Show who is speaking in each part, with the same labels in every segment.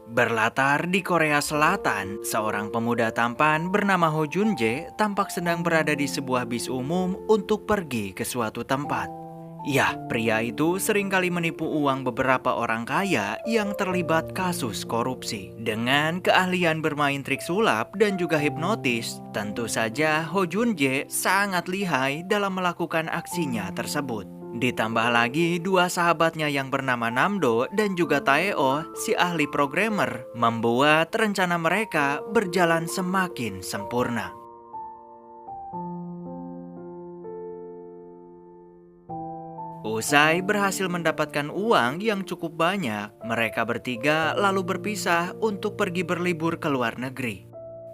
Speaker 1: Berlatar di Korea Selatan, seorang pemuda tampan bernama Ho Jun-jae tampak sedang berada di sebuah bis umum untuk pergi ke suatu tempat. Ya, pria itu seringkali menipu uang beberapa orang kaya yang terlibat kasus korupsi. Dengan keahlian bermain trik sulap dan juga hipnotis, tentu saja Ho Jun-jae sangat lihai dalam melakukan aksinya tersebut. Ditambah lagi dua sahabatnya yang bernama Namdo dan juga Taeo, si ahli programmer, membuat rencana mereka berjalan semakin sempurna. Usai berhasil mendapatkan uang yang cukup banyak, mereka bertiga lalu berpisah untuk pergi berlibur ke luar negeri.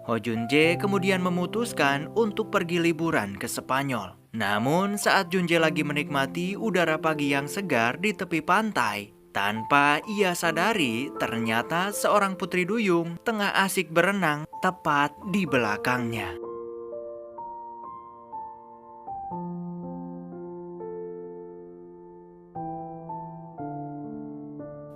Speaker 1: Ho Jun-jae kemudian memutuskan untuk pergi liburan ke Spanyol. Namun saat Jun-jae lagi menikmati udara pagi yang segar di tepi pantai, tanpa ia sadari ternyata seorang putri duyung tengah asik berenang tepat di belakangnya.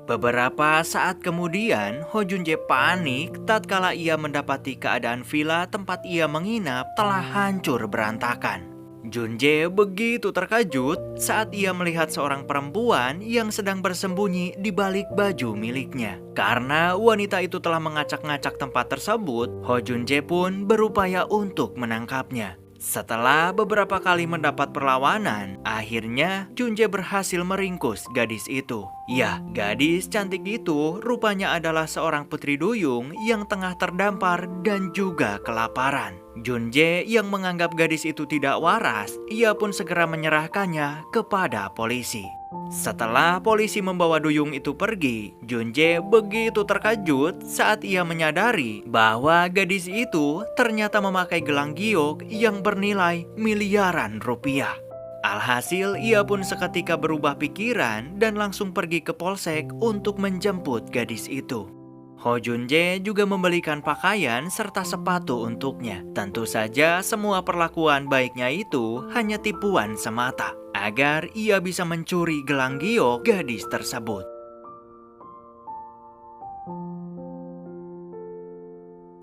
Speaker 1: Beberapa saat kemudian, Ho Jun-jae panik tatkala ia mendapati keadaan villa tempat ia menginap telah hancur berantakan. Jun-jae begitu terkejut saat ia melihat seorang perempuan yang sedang bersembunyi di balik baju miliknya. Karena wanita itu telah mengacak-ngacak tempat tersebut, Ho Jun-jae pun berupaya untuk menangkapnya. Setelah beberapa kali mendapat perlawanan, akhirnya Jun-jae berhasil meringkus gadis itu. Ya, gadis cantik itu rupanya adalah seorang putri duyung yang tengah terdampar dan juga kelaparan. Jun-jae yang menganggap gadis itu tidak waras, ia pun segera menyerahkannya kepada polisi. Setelah polisi membawa duyung itu pergi, Jun-jae begitu terkejut saat ia menyadari bahwa gadis itu ternyata memakai gelang giok yang bernilai miliaran rupiah. Alhasil, ia pun seketika berubah pikiran dan langsung pergi ke polsek untuk menjemput gadis itu. Ho Jun-jae juga membelikan pakaian serta sepatu untuknya. Tentu saja semua perlakuan baiknya itu hanya tipuan semata, agar ia bisa mencuri gelang giok gadis tersebut.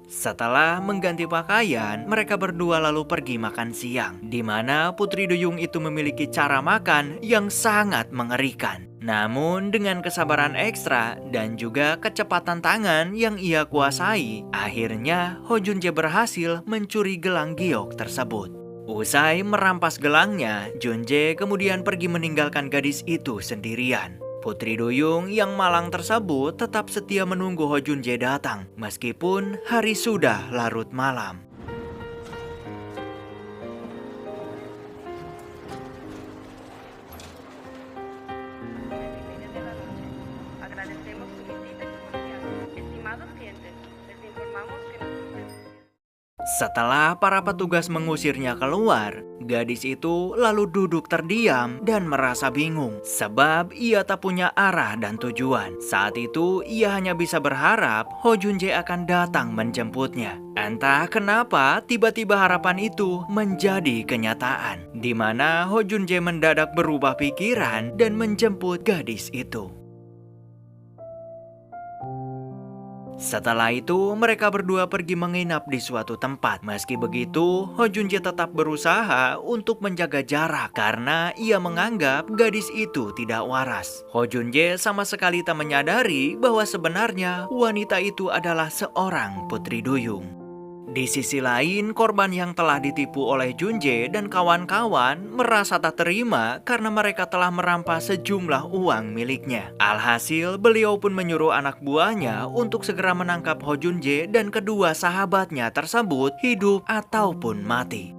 Speaker 1: Setelah mengganti pakaian, mereka berdua lalu pergi makan siang, di mana putri duyung itu memiliki cara makan yang sangat mengerikan. Namun dengan kesabaran ekstra dan juga kecepatan tangan yang ia kuasai, akhirnya Ho Jun-jae berhasil mencuri gelang giok tersebut. Usai merampas gelangnya, Jun-jae kemudian pergi meninggalkan gadis itu sendirian. Putri duyung yang malang tersebut tetap setia menunggu Ho Jun-jae datang, meskipun hari sudah larut malam.
Speaker 2: Agradecemos su visita y su confianza. Estimados clientes, les informamos que
Speaker 1: Setelah para petugas mengusirnya keluar, gadis itu lalu duduk terdiam dan merasa bingung sebab ia tak punya arah dan tujuan. Saat itu ia hanya bisa berharap Ho Jun-jae akan datang menjemputnya. Entah kenapa tiba-tiba harapan itu menjadi kenyataan, di mana Ho Jun-jae mendadak berubah pikiran dan menjemput gadis itu. Setelah itu, mereka berdua pergi menginap di suatu tempat. Meski begitu, Ho Jun-jae tetap berusaha untuk menjaga jarak karena ia menganggap gadis itu tidak waras. Ho Jun-jae sama sekali tak menyadari bahwa sebenarnya wanita itu adalah seorang putri duyung. Di sisi lain, korban yang telah ditipu oleh Jun-jae dan kawan-kawan merasa tak terima karena mereka telah merampas sejumlah uang miliknya. Alhasil, beliau pun menyuruh anak buahnya untuk segera menangkap Ho Jun-jae dan kedua sahabatnya tersebut hidup ataupun mati.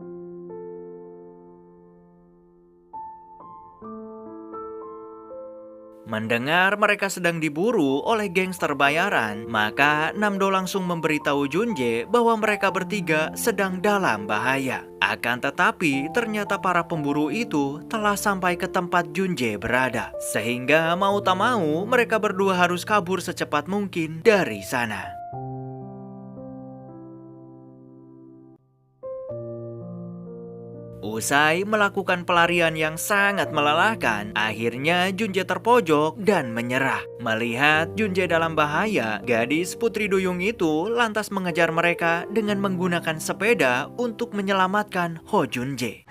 Speaker 1: Mendengar mereka sedang diburu oleh gangster bayaran, maka Namdo langsung memberitahu Jun-jae bahwa mereka bertiga sedang dalam bahaya. Akan tetapi, ternyata para pemburu itu telah sampai ke tempat Jun-jae berada. Sehingga mau tak mau, mereka berdua harus kabur secepat mungkin dari sana. Usai melakukan pelarian yang sangat melelahkan, akhirnya Junje terpojok dan menyerah. Melihat Junje dalam bahaya, gadis Putri Duyung itu lantas mengejar mereka dengan menggunakan sepeda untuk menyelamatkan Ho Junje.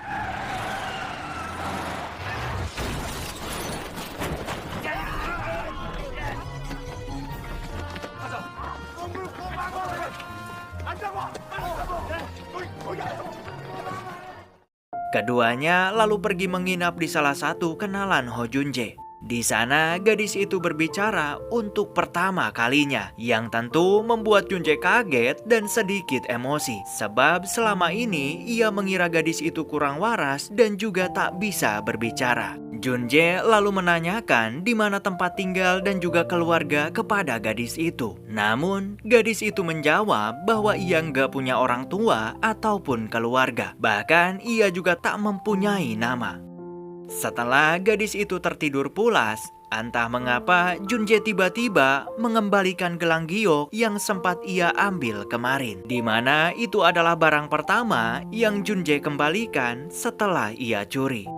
Speaker 1: Keduanya lalu pergi menginap di salah satu kenalan Ho Junje. Di sana gadis itu berbicara untuk pertama kalinya, yang tentu membuat Junje kaget dan sedikit emosi. Sebab selama ini ia mengira gadis itu kurang waras dan juga tak bisa berbicara. Junje lalu menanyakan di mana tempat tinggal dan juga keluarga kepada gadis itu. Namun gadis itu menjawab bahwa ia nggak punya orang tua ataupun keluarga. Bahkan ia juga tak mempunyai nama. Setelah gadis itu tertidur pulas, entah mengapa Junje tiba-tiba mengembalikan gelang giok yang sempat ia ambil kemarin, di mana itu adalah barang pertama yang Junje kembalikan setelah ia curi.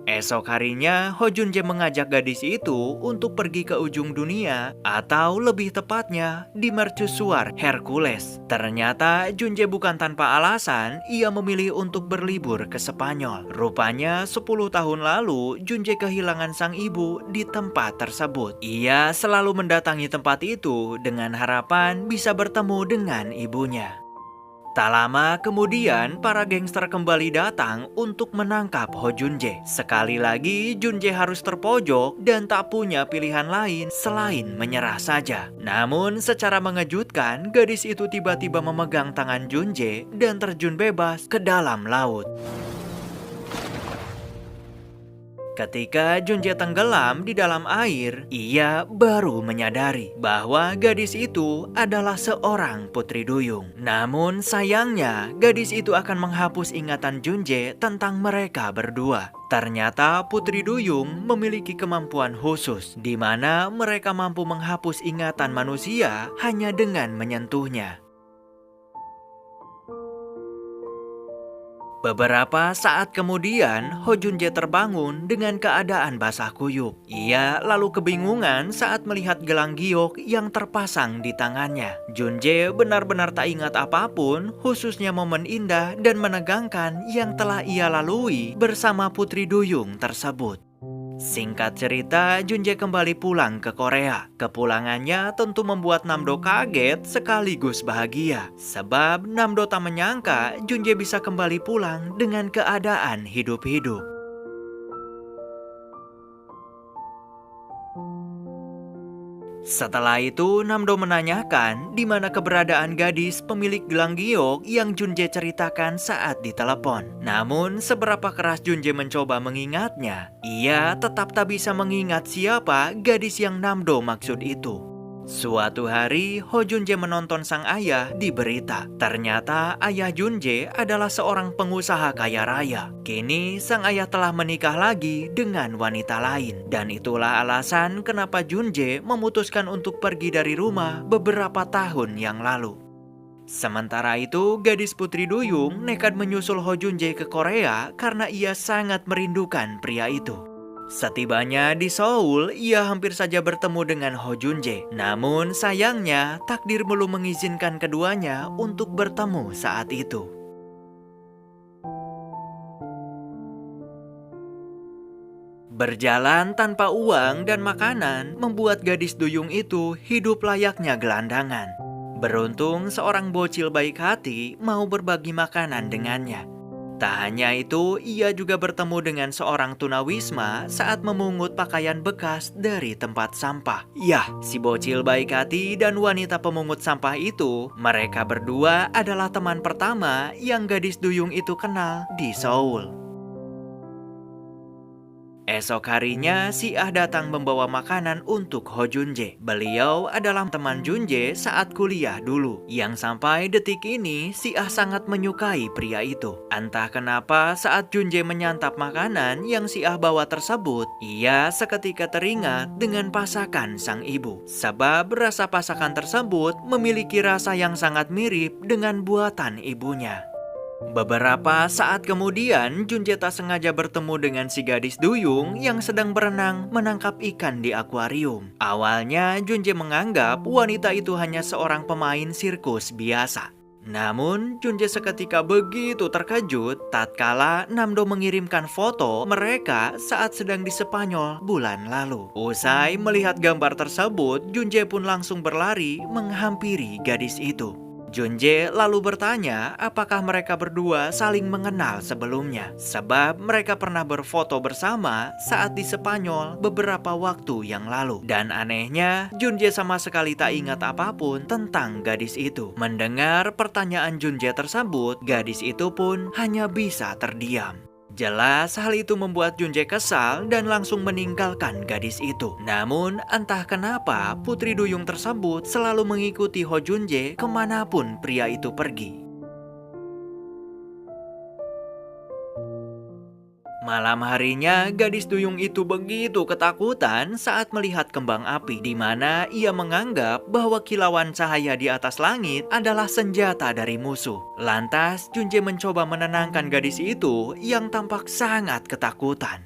Speaker 1: Esok harinya, Ho Junje mengajak gadis itu untuk pergi ke ujung dunia, atau lebih tepatnya di mercusuar Hercules. Ternyata Junje bukan tanpa alasan ia memilih untuk berlibur ke Spanyol. Rupanya 10 tahun lalu Junje kehilangan sang ibu di tempat tersebut. Ia selalu mendatangi tempat itu dengan harapan bisa bertemu dengan ibunya. Tak lama kemudian, para gangster kembali datang untuk menangkap Ho Junje. Sekali lagi, Junje harus terpojok dan tak punya pilihan lain selain menyerah saja. Namun, secara mengejutkan, gadis itu tiba-tiba memegang tangan Junje dan terjun bebas ke dalam laut. Ketika Junje tenggelam di dalam air, ia baru menyadari bahwa gadis itu adalah seorang putri duyung. Namun sayangnya, gadis itu akan menghapus ingatan Junje tentang mereka berdua. Ternyata putri duyung memiliki kemampuan khusus, di mana mereka mampu menghapus ingatan manusia hanya dengan menyentuhnya. Beberapa saat kemudian, Ho Junje terbangun dengan keadaan basah kuyup. Ia lalu kebingungan saat melihat gelang giok yang terpasang di tangannya. Junje benar-benar tak ingat apapun, khususnya momen indah dan menegangkan yang telah ia lalui bersama putri duyung tersebut. Singkat cerita, Junje kembali pulang ke Korea. Kepulangannya tentu membuat Namdo kaget sekaligus bahagia. Sebab Namdo tak menyangka Junje bisa kembali pulang dengan keadaan hidup-hidup. Setelah itu, Namdo menanyakan di mana keberadaan gadis pemilik gelang giok yang Junje ceritakan saat ditelepon. Namun, seberapa keras Junje mencoba mengingatnya, ia tetap tak bisa mengingat siapa gadis yang Namdo maksud itu. Suatu hari, Ho Junje menonton sang ayah di berita. Ternyata ayah Junje adalah seorang pengusaha kaya raya. Kini, sang ayah telah menikah lagi dengan wanita lain. Dan itulah alasan kenapa Junje memutuskan untuk pergi dari rumah beberapa tahun yang lalu. Sementara itu, gadis putri duyung nekat menyusul Ho Junje ke Korea karena ia sangat merindukan pria itu. Setibanya di Seoul, ia hampir saja bertemu dengan Ho Junje. Namun sayangnya, takdir belum mengizinkan keduanya untuk bertemu saat itu. Berjalan tanpa uang dan makanan membuat gadis duyung itu hidup layaknya gelandangan. Beruntung seorang bocil baik hati mau berbagi makanan dengannya. Tak hanya itu, ia juga bertemu dengan seorang tunawisma saat memungut pakaian bekas dari tempat sampah. Yah, si bocil baik hati dan wanita pemungut sampah itu, mereka berdua adalah teman pertama yang gadis duyung itu kenal di Seoul. Esok harinya, si Ah datang membawa makanan untuk Ho Junje. Beliau adalah teman Junje saat kuliah dulu. Yang sampai detik ini, si Ah sangat menyukai pria itu. Entah kenapa saat Junje menyantap makanan yang si Ah bawa tersebut, ia seketika teringat dengan pasakan sang ibu. Sebab rasa pasakan tersebut memiliki rasa yang sangat mirip dengan buatan ibunya. Beberapa saat kemudian, Junje tak sengaja bertemu dengan si gadis duyung yang sedang berenang menangkap ikan di akuarium. Awalnya, Junje menganggap wanita itu hanya seorang pemain sirkus biasa. Namun, Junje seketika begitu terkejut tatkala Namdo mengirimkan foto mereka saat sedang di Spanyol bulan lalu. Usai melihat gambar tersebut, Junje pun langsung berlari menghampiri gadis itu. Junje lalu bertanya apakah mereka berdua saling mengenal sebelumnya, sebab mereka pernah berfoto bersama saat di Spanyol beberapa waktu yang lalu. Dan anehnya, Junje sama sekali tak ingat apapun tentang gadis itu. Mendengar pertanyaan Junje tersebut, gadis itu pun hanya bisa terdiam. Jelas hal itu membuat Junje kesal dan langsung meninggalkan gadis itu. Namun entah kenapa putri duyung tersebut selalu mengikuti Ho Junje kemanapun pria itu pergi. Malam harinya, gadis duyung itu begitu ketakutan saat melihat kembang api, di mana ia menganggap bahwa kilauan cahaya di atas langit adalah senjata dari musuh. Lantas, Junje mencoba menenangkan gadis itu yang tampak sangat ketakutan.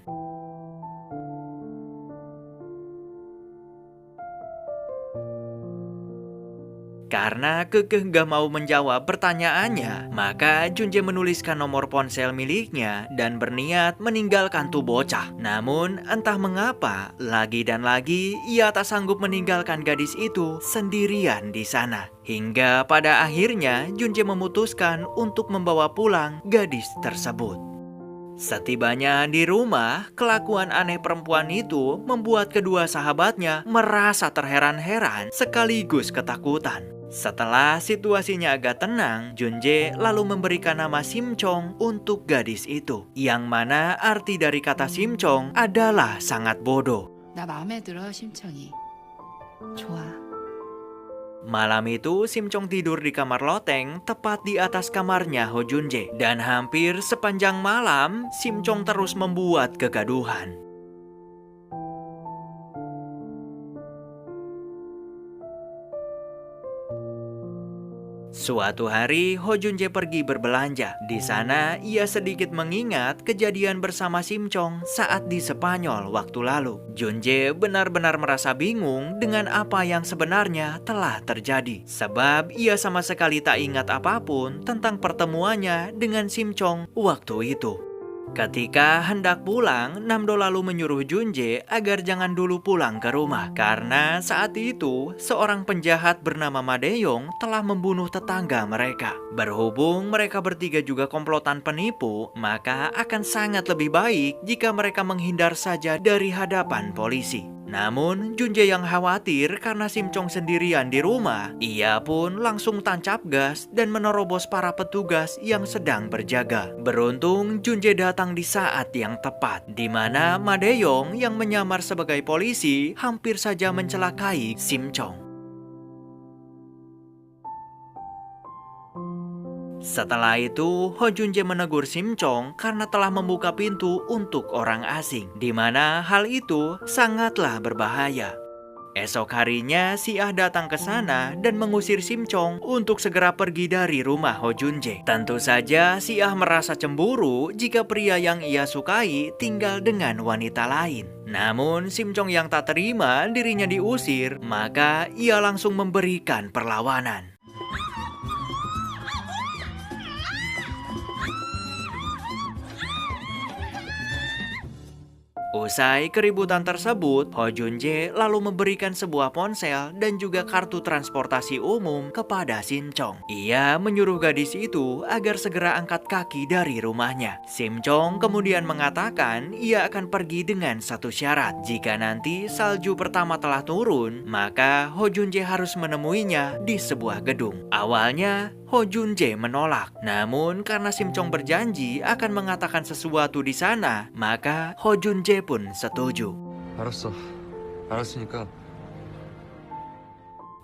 Speaker 1: Karena kekeh gak mau menjawab pertanyaannya, maka Junje menuliskan nomor ponsel miliknya dan berniat meninggalkan tuh bocah. Namun entah mengapa, lagi dan lagi ia tak sanggup meninggalkan gadis itu sendirian di sana. Hingga pada akhirnya Junje memutuskan untuk membawa pulang gadis tersebut. Setibanya di rumah, kelakuan aneh perempuan itu membuat kedua sahabatnya merasa terheran-heran sekaligus ketakutan. Setelah situasinya agak tenang, Junje lalu memberikan nama Simchong untuk gadis itu, yang mana arti dari kata Simchong adalah sangat bodoh.
Speaker 3: 나 마음에 들어 심청이. 좋아.
Speaker 1: Malam itu, Simchong tidur di kamar loteng tepat di atas kamarnya Ho Junje. Dan hampir sepanjang malam, Simchong terus membuat kegaduhan. Suatu hari, Ho Junje pergi berbelanja. Di sana, ia sedikit mengingat kejadian bersama Simchong saat di Spanyol waktu lalu. Junje benar-benar merasa bingung dengan apa yang sebenarnya telah terjadi. Sebab ia sama sekali tak ingat apapun tentang pertemuannya dengan Simchong waktu itu. Ketika hendak pulang, Namdo lalu menyuruh Junje agar jangan dulu pulang ke rumah. Karena saat itu, seorang penjahat bernama Madeyong telah membunuh tetangga mereka. Berhubung mereka bertiga juga komplotan penipu, maka akan sangat lebih baik jika mereka menghindar saja dari hadapan polisi. Namun, Junje yang khawatir karena Simchong sendirian di rumah, ia pun langsung tancap gas dan menerobos para petugas yang sedang berjaga. Beruntung, Junje datang di saat yang tepat, di mana Madeyong yang menyamar sebagai polisi hampir saja mencelakai Simchong. Setelah itu, Ho Junje menegur Simchong karena telah membuka pintu untuk orang asing, di mana hal itu sangatlah berbahaya. Esok harinya, Si Ah datang ke sana dan mengusir Simchong untuk segera pergi dari rumah Ho Junje. Tentu saja, Si Ah merasa cemburu jika pria yang ia sukai tinggal dengan wanita lain. Namun, Simchong yang tak terima dirinya diusir, maka ia langsung memberikan perlawanan. Usai keributan tersebut, Ho Junje lalu memberikan sebuah ponsel dan juga kartu transportasi umum kepada Simchong. Ia menyuruh gadis itu agar segera angkat kaki dari rumahnya. Simchong kemudian mengatakan ia akan pergi dengan satu syarat. Jika nanti salju pertama telah turun, maka Ho Junje harus menemuinya di sebuah gedung. Awalnya, Ho Junje menolak. Namun karena Simchong berjanji akan mengatakan sesuatu di sana, maka Ho Junje pun setuju.
Speaker 4: 알았어. 알았으니까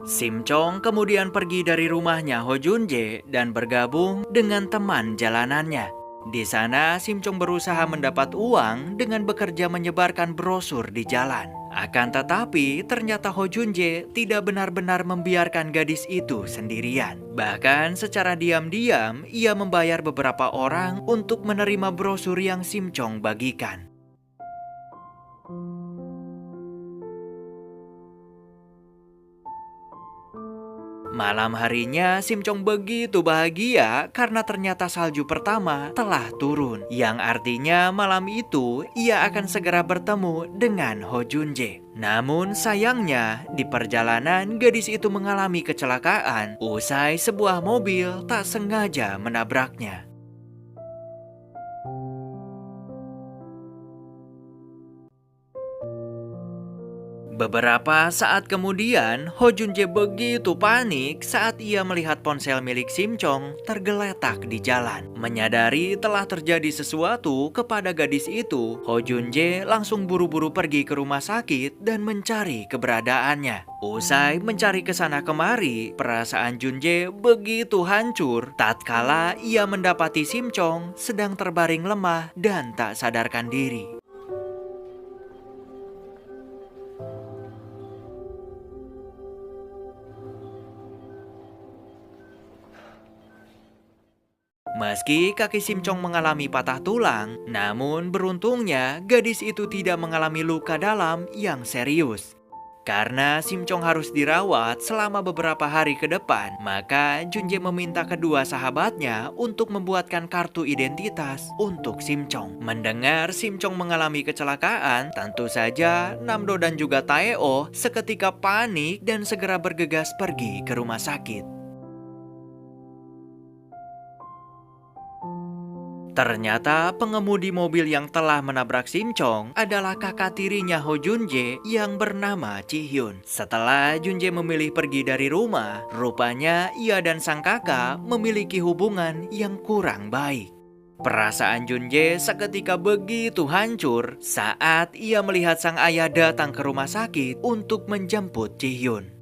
Speaker 1: Simchong kemudian pergi dari rumahnya Ho Junje dan bergabung dengan teman jalanannya. Di sana, Sim Chong berusaha mendapat uang dengan bekerja menyebarkan brosur di jalan. Akan tetapi, ternyata Ho Jun Jae tidak benar-benar membiarkan gadis itu sendirian. Bahkan secara diam-diam, ia membayar beberapa orang untuk menerima brosur yang Sim Chong bagikan. Malam harinya, Sim Chong begitu bahagia karena ternyata salju pertama telah turun. Yang artinya malam itu ia akan segera bertemu dengan Ho Jun Jae. Namun sayangnya, di perjalanan gadis itu mengalami kecelakaan usai sebuah mobil tak sengaja menabraknya. Beberapa saat kemudian, Ho Jun Jae begitu panik saat ia melihat ponsel milik Sim Chong tergeletak di jalan. Menyadari telah terjadi sesuatu kepada gadis itu, Ho Jun Jae langsung buru-buru pergi ke rumah sakit dan mencari keberadaannya. Usai mencari kesana kemari, perasaan Jun Jae begitu hancur tatkala ia mendapati Sim Chong sedang terbaring lemah dan tak sadarkan diri. Meski kaki Sim Chong mengalami patah tulang, namun beruntungnya gadis itu tidak mengalami luka dalam yang serius. Karena Sim Chong harus dirawat selama beberapa hari ke depan, maka Jun Jae meminta kedua sahabatnya untuk membuatkan kartu identitas untuk Sim Chong. Mendengar Sim Chong mengalami kecelakaan, tentu saja Namdo dan juga Tae-oh seketika panik dan segera bergegas pergi ke rumah sakit. Ternyata pengemudi mobil yang telah menabrak Sim Chong adalah kakak tirinya Ho Jun Jae yang bernama Ji Hyun. Setelah Jun Jae memilih pergi dari rumah, rupanya ia dan sang kakak memiliki hubungan yang kurang baik. Perasaan Jun Jae seketika begitu hancur saat ia melihat sang ayah datang ke rumah sakit untuk menjemput Ji Hyun.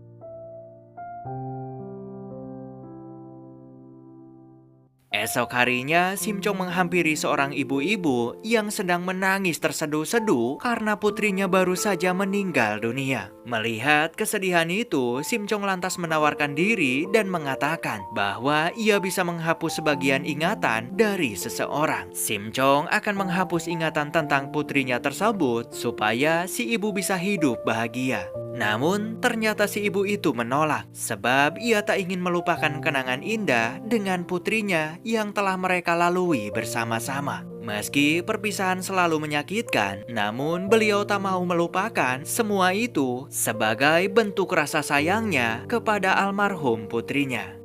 Speaker 1: Esok harinya, Sim Chong menghampiri seorang ibu-ibu yang sedang menangis terseduh-seduh karena putrinya baru saja meninggal dunia. Melihat kesedihan itu, Sim Chong lantas menawarkan diri dan mengatakan bahwa ia bisa menghapus sebagian ingatan dari seseorang. Sim Chong akan menghapus ingatan tentang putrinya tersebut supaya si ibu bisa hidup bahagia. Namun ternyata si ibu itu menolak sebab ia tak ingin melupakan kenangan indah dengan putrinya yang telah mereka lalui bersama-sama. Meski perpisahan selalu menyakitkan, namun beliau tak mau melupakan semua itu sebagai bentuk rasa sayangnya kepada almarhum putrinya.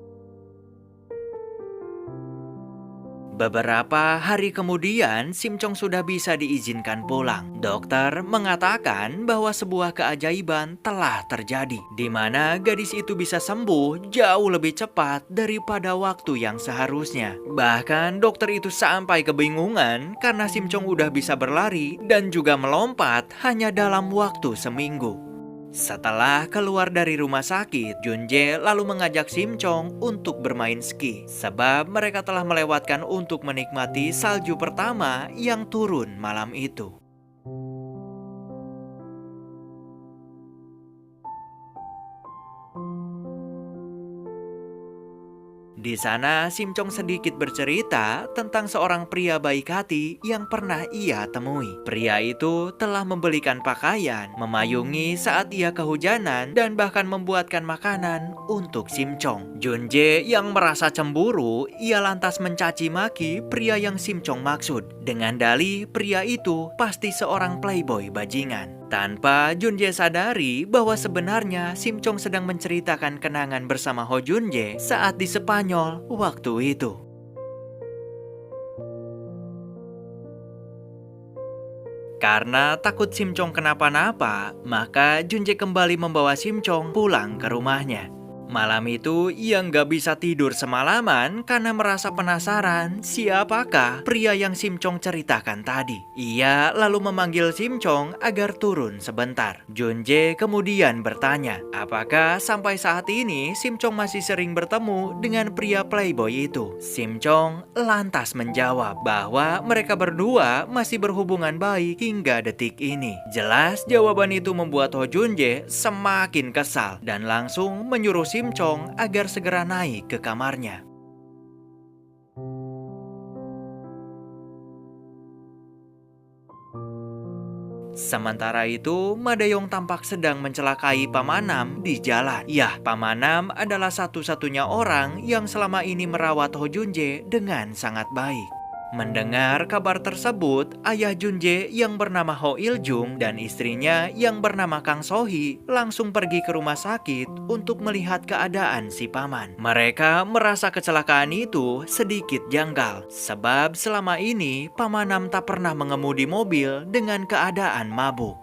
Speaker 1: Beberapa hari kemudian, Sim Chong sudah bisa diizinkan pulang. Dokter mengatakan bahwa sebuah keajaiban telah terjadi, di mana gadis itu bisa sembuh jauh lebih cepat daripada waktu yang seharusnya. Bahkan dokter itu sampai kebingungan karena Sim Chong udah bisa berlari dan juga melompat hanya dalam waktu seminggu. Setelah keluar dari rumah sakit, Jun Jae lalu mengajak Sim Chong untuk bermain ski sebab mereka telah melewatkan untuk menikmati salju pertama yang turun malam itu. Di sana, Sim Chong sedikit bercerita tentang seorang pria baik hati yang pernah ia temui. Pria itu telah membelikan pakaian, memayungi saat ia kehujanan, dan bahkan membuatkan makanan untuk Sim Chong. Jun Jae yang merasa cemburu, ia lantas mencaci maki pria yang Sim Chong maksud. Dengan dalih pria itu pasti seorang playboy bajingan. Tanpa Jun Jae sadari bahwa sebenarnya Sim Chong sedang menceritakan kenangan bersama Ho Jun Jae saat di Spanyol waktu itu. Karena takut Sim Chong kenapa-napa, maka Jun Jae kembali membawa Sim Chong pulang ke rumahnya. Malam itu ia nggak bisa tidur semalaman karena merasa penasaran siapakah pria yang Simcong ceritakan tadi. Ia lalu memanggil Simcong agar turun sebentar. Junjae kemudian bertanya, apakah sampai saat ini Simcong masih sering bertemu dengan pria playboy itu? Simcong lantas menjawab bahwa mereka berdua masih berhubungan baik hingga detik ini. Jelas jawaban itu membuat Ho Junjae semakin kesal dan langsung menyuruh Simcong agar segera naik ke kamarnya. Sementara itu, Madayong tampak sedang mencelakai Pamanam di jalan. Ya, Pamanam adalah satu-satunya orang yang selama ini merawat Ho Junjae dengan sangat baik. Mendengar kabar tersebut, ayah Junjae yang bernama Ho Iljung dan istrinya yang bernama Kang Sohee langsung pergi ke rumah sakit untuk melihat keadaan si paman. Mereka merasa kecelakaan itu sedikit janggal, sebab selama ini Pamanam tak pernah mengemudi mobil dengan keadaan mabuk.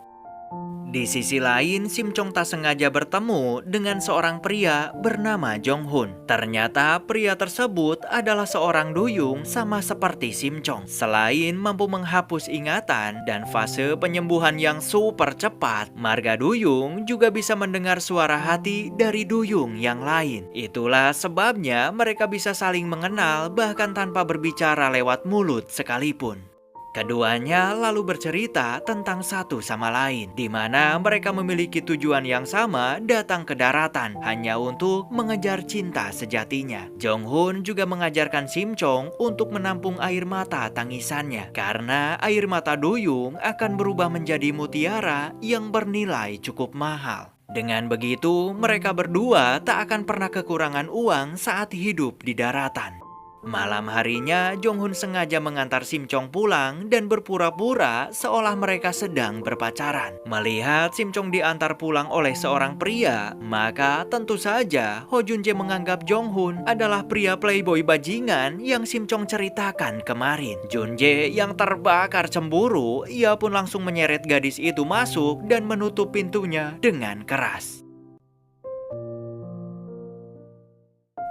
Speaker 1: Di sisi lain, Simcong tak sengaja bertemu dengan seorang pria bernama Jonghun. Ternyata pria tersebut adalah seorang duyung sama seperti Simcong. Selain mampu menghapus ingatan dan fase penyembuhan yang super cepat, marga duyung juga bisa mendengar suara hati dari duyung yang lain. Itulah sebabnya mereka bisa saling mengenal bahkan tanpa berbicara lewat mulut sekalipun. Keduanya lalu bercerita tentang satu sama lain, di mana mereka memiliki tujuan yang sama datang ke daratan hanya untuk mengejar cinta sejatinya. Jonghun juga mengajarkan Simcong untuk menampung air mata tangisannya, karena air mata duyung akan berubah menjadi mutiara yang bernilai cukup mahal. Dengan begitu, mereka berdua tak akan pernah kekurangan uang saat hidup di daratan. Malam harinya, Jonghun sengaja mengantar Simcong pulang dan berpura-pura seolah mereka sedang berpacaran. Melihat Simcong diantar pulang oleh seorang pria, maka tentu saja Ho Junjae menganggap Jonghun adalah pria playboy bajingan yang Simcong ceritakan kemarin. Junjae yang terbakar cemburu, ia pun langsung menyeret gadis itu masuk dan menutup pintunya dengan keras.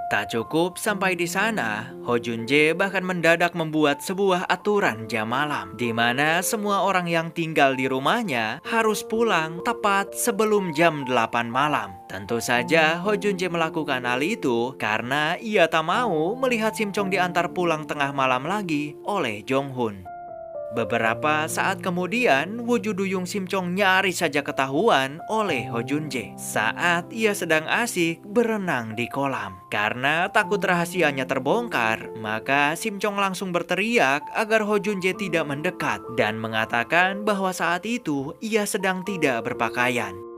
Speaker 1: Tak cukup sampai di sana, Ho Junjae bahkan mendadak membuat sebuah aturan jam malam, di mana semua orang yang tinggal di rumahnya harus pulang tepat sebelum jam 8 malam. Tentu saja Ho Junjae melakukan hal itu karena ia tak mau melihat Simcong diantar pulang tengah malam lagi oleh Jonghun. Beberapa saat kemudian, wujud duyung Simcong nyaris saja ketahuan oleh Ho Junjae saat ia sedang asik berenang di kolam. Karena takut rahasianya terbongkar, maka Simcong langsung berteriak agar Ho Junjae tidak mendekat dan mengatakan bahwa saat itu ia sedang tidak berpakaian.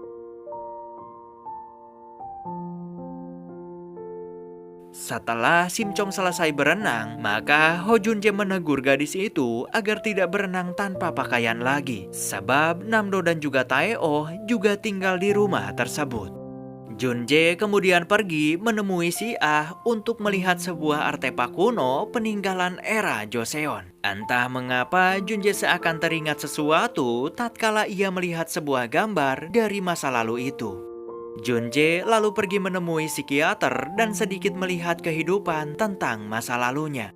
Speaker 1: Setelah Simcong selesai berenang, maka Ho Junjae menegur gadis itu agar tidak berenang tanpa pakaian lagi, sebab Namdo dan juga Tae-oh juga tinggal di rumah tersebut. Junjae kemudian pergi menemui si Ah untuk melihat sebuah artefak kuno peninggalan era Joseon. Entah mengapa Junjae seakan teringat sesuatu tatkala ia melihat sebuah gambar dari masa lalu itu. Junjae lalu pergi menemui psikiater dan sedikit melihat kehidupan tentang masa lalunya.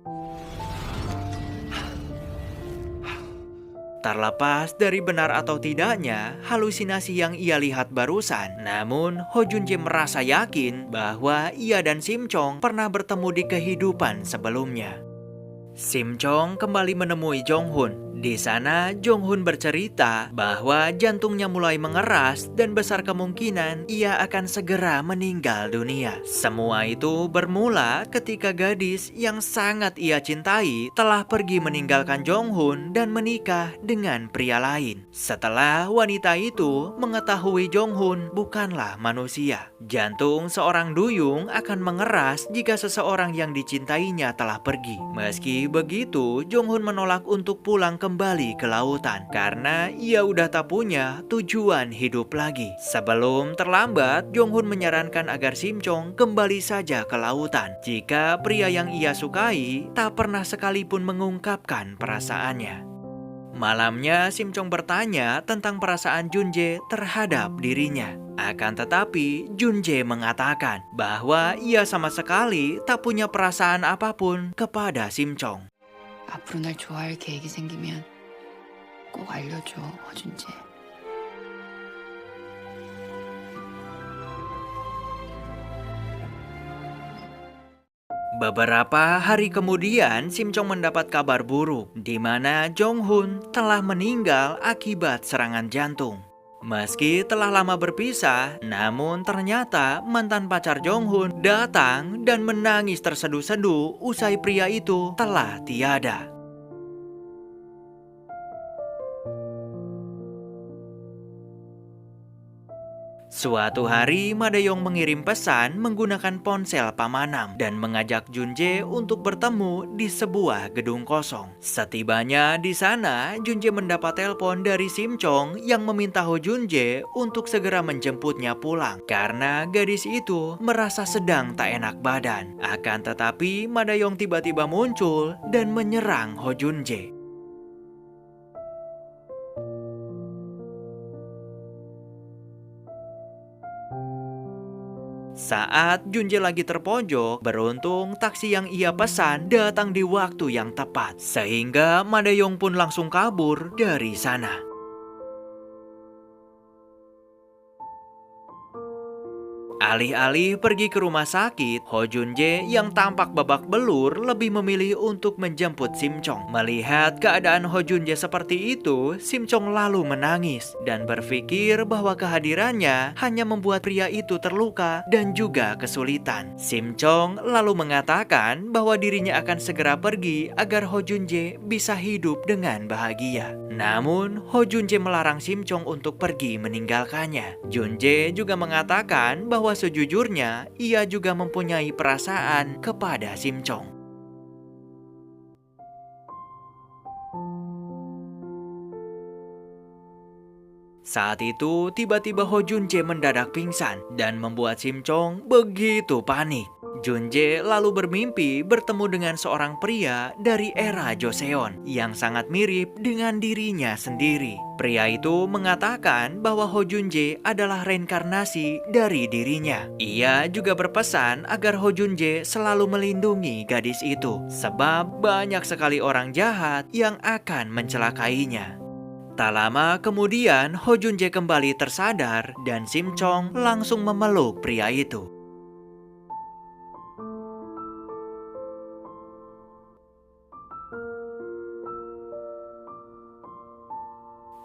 Speaker 1: Terlepas dari benar atau tidaknya halusinasi yang ia lihat barusan, namun Ho Junjae merasa yakin bahwa ia dan Simcong pernah bertemu di kehidupan sebelumnya. Simcong kembali menemui Jonghun. Di sana, Jonghun bercerita bahwa jantungnya mulai mengeras dan besar kemungkinan ia akan segera meninggal dunia. Semua itu bermula ketika gadis yang sangat ia cintai telah pergi meninggalkan Jonghun dan menikah dengan pria lain. Setelah wanita itu mengetahui Jonghun bukanlah manusia, jantung seorang duyung akan mengeras jika seseorang yang dicintainya telah pergi. Meski begitu, Jonghun menolak untuk pulang kembali ke lautan karena ia udah tak punya tujuan hidup lagi. Sebelum terlambat, Jonghun menyarankan agar Simcong kembali saja ke lautan jika pria yang ia sukai tak pernah sekalipun mengungkapkan perasaannya. Malamnya, Simcong bertanya tentang perasaan Junjae terhadap dirinya. Akan tetapi, Junjae mengatakan bahwa ia sama sekali tak punya perasaan apapun kepada Simchong.
Speaker 3: 앞으로 날 좋아할 계획이 생기면 꼭 알려줘, 허준재.
Speaker 1: Beberapa hari kemudian, Simchong mendapat kabar buruk di mana Jonghoon telah meninggal akibat serangan jantung. Meski telah lama berpisah, namun ternyata mantan pacar Jonghoon datang dan menangis terseduh-seduh usai pria itu telah tiada. Suatu hari, Madeyong mengirim pesan menggunakan ponsel pamanam dan mengajak Junjae untuk bertemu di sebuah gedung kosong. Setibanya di sana, Junjae mendapat telepon dari Simchong yang meminta Ho Junjae untuk segera menjemputnya pulang karena gadis itu merasa sedang tak enak badan. Akan tetapi, Madeyong tiba-tiba muncul dan menyerang Ho Junjae. Saat Junjae lagi terpojok, beruntung taksi yang ia pesan datang di waktu yang tepat, sehingga Madeyong pun langsung kabur dari sana. Alih-alih pergi ke rumah sakit, Ho Junjae yang tampak babak belur lebih memilih untuk menjemput Simchong. Melihat keadaan Ho Junjae seperti itu, Simchong lalu menangis dan berpikir bahwa kehadirannya hanya membuat pria itu terluka dan juga kesulitan. Simchong lalu mengatakan bahwa dirinya akan segera pergi agar Ho Junjae bisa hidup dengan bahagia. Namun, Ho Junjae melarang Simchong untuk pergi meninggalkannya. Junjae juga mengatakan bahwa sejujurnya ia juga mempunyai perasaan kepada Simchong. Saat itu, tiba-tiba Ho Junjae mendadak pingsan dan membuat Simchong begitu panik. Junjae lalu bermimpi bertemu dengan seorang pria dari era Joseon yang sangat mirip dengan dirinya sendiri. Pria itu mengatakan bahwa Ho Junjae adalah reinkarnasi dari dirinya. Ia juga berpesan agar Ho Junjae selalu melindungi gadis itu, sebab banyak sekali orang jahat yang akan mencelakainya. Tak lama kemudian, Ho Junjae kembali tersadar dan Simchong langsung memeluk pria itu.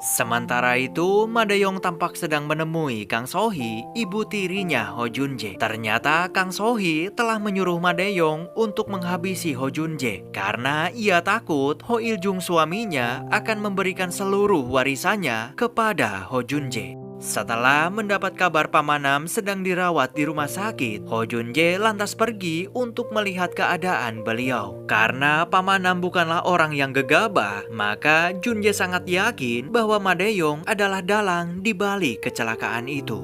Speaker 1: Sementara itu, Madeyong tampak sedang menemui Kang Sohee, ibu tirinya Ho Junjae. Ternyata Kang Sohee telah menyuruh Madeyong untuk menghabisi Ho Junjae karena ia takut Ho Il-jung suaminya akan memberikan seluruh warisannya kepada Ho Junjae. Setelah mendapat kabar pamanam sedang dirawat di rumah sakit, Ho Junjae lantas pergi untuk melihat keadaan beliau. Karena pamanam bukanlah orang yang gegabah, maka Junjae sangat yakin bahwa Madeyong adalah dalang di balik kecelakaan itu.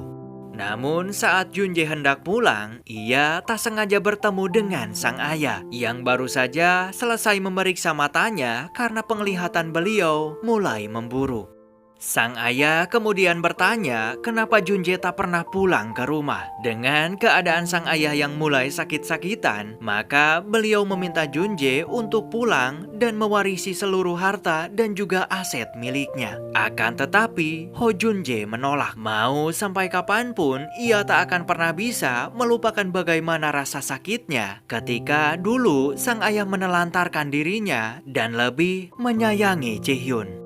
Speaker 1: Namun saat Junjae hendak pulang, ia tak sengaja bertemu dengan sang ayah yang baru saja selesai memeriksa matanya karena penglihatan beliau mulai memburuk. Sang ayah kemudian bertanya kenapa Junjae tak pernah pulang ke rumah. Dengan keadaan sang ayah yang mulai sakit-sakitan, maka beliau meminta Junjae untuk pulang dan mewarisi seluruh harta dan juga aset miliknya. Akan tetapi, Ho Junjae menolak. Mau sampai kapanpun, ia tak akan pernah bisa melupakan bagaimana rasa sakitnya ketika dulu sang ayah menelantarkan dirinya dan lebih menyayangi Jaehyun.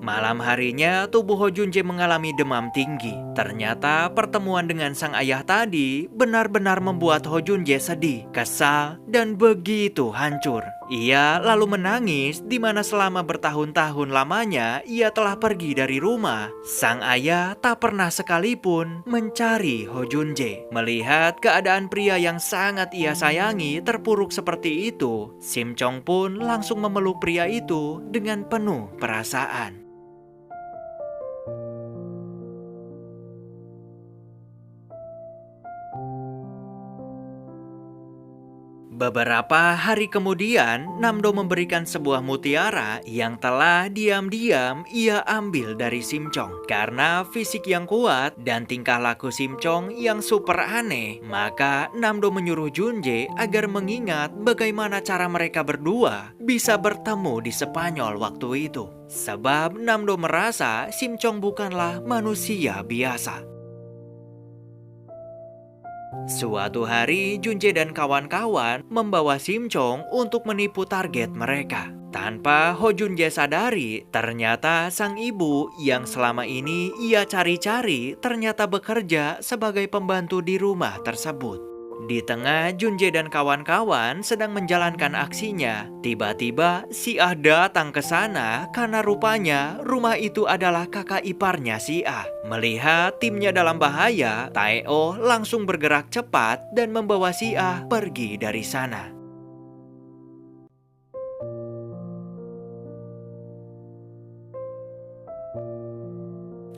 Speaker 1: Malam harinya, tubuh Ho Junjae mengalami demam tinggi. Ternyata pertemuan dengan sang ayah tadi benar-benar membuat Ho Junjae sedih, kesal, dan begitu hancur. Ia lalu menangis di mana selama bertahun-tahun lamanya ia telah pergi dari rumah. Sang ayah tak pernah sekalipun mencari Ho Junjae. Melihat keadaan pria yang sangat ia sayangi terpuruk seperti itu, Simchong pun langsung memeluk pria itu dengan penuh perasaan. Beberapa hari kemudian, Namdo memberikan sebuah mutiara yang telah diam-diam ia ambil dari Simchong. Karena fisik yang kuat dan tingkah laku Simchong yang super aneh, maka Namdo menyuruh Junje agar mengingat bagaimana cara mereka berdua bisa bertemu di Spanyol waktu itu. Sebab Namdo merasa Simchong bukanlah manusia biasa. Suatu hari, Junje dan kawan-kawan membawa Simchong untuk menipu target mereka. Tanpa Ho Junje sadari, ternyata sang ibu yang selama ini ia cari-cari ternyata bekerja sebagai pembantu di rumah tersebut. Di tengah Junje dan kawan-kawan sedang menjalankan aksinya, tiba-tiba si Ah datang ke sana karena rupanya rumah itu adalah kakak iparnya si Ah. Melihat timnya dalam bahaya, Tae-oh langsung bergerak cepat dan membawa si Ah pergi dari sana.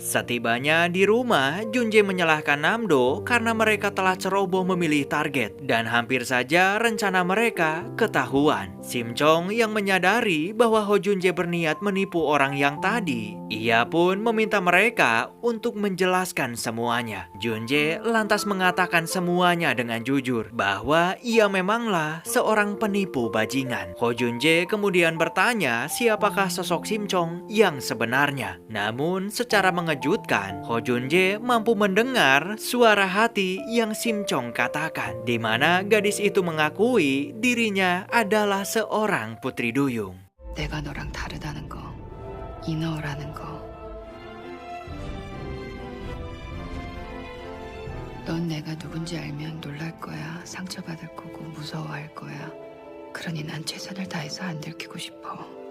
Speaker 1: Setibanya di rumah, Junje menyalahkan Namdo karena mereka telah ceroboh memilih target dan hampir saja rencana mereka ketahuan. Simchong yang menyadari bahwa Ho Junje berniat menipu orang yang tadi, ia pun meminta mereka untuk menjelaskan semuanya. Junje lantas mengatakan semuanya dengan jujur bahwa ia memanglah seorang penipu bajingan. Ho Junje kemudian bertanya siapakah sosok Simchong yang sebenarnya. Namun secara mengejutkan, Ho Junje mampu mendengar suara hati yang Simchong katakan, di mana gadis itu mengakui dirinya adalah seorang putri duyung.
Speaker 3: 내가 너랑 다르다는 거, 인어라는 거. 넌 내가 누군지 알면 놀랄 거야. 상처받을 거고 무서워할 거야. 그러니 난 최선을 다해서 안 들키고 싶어.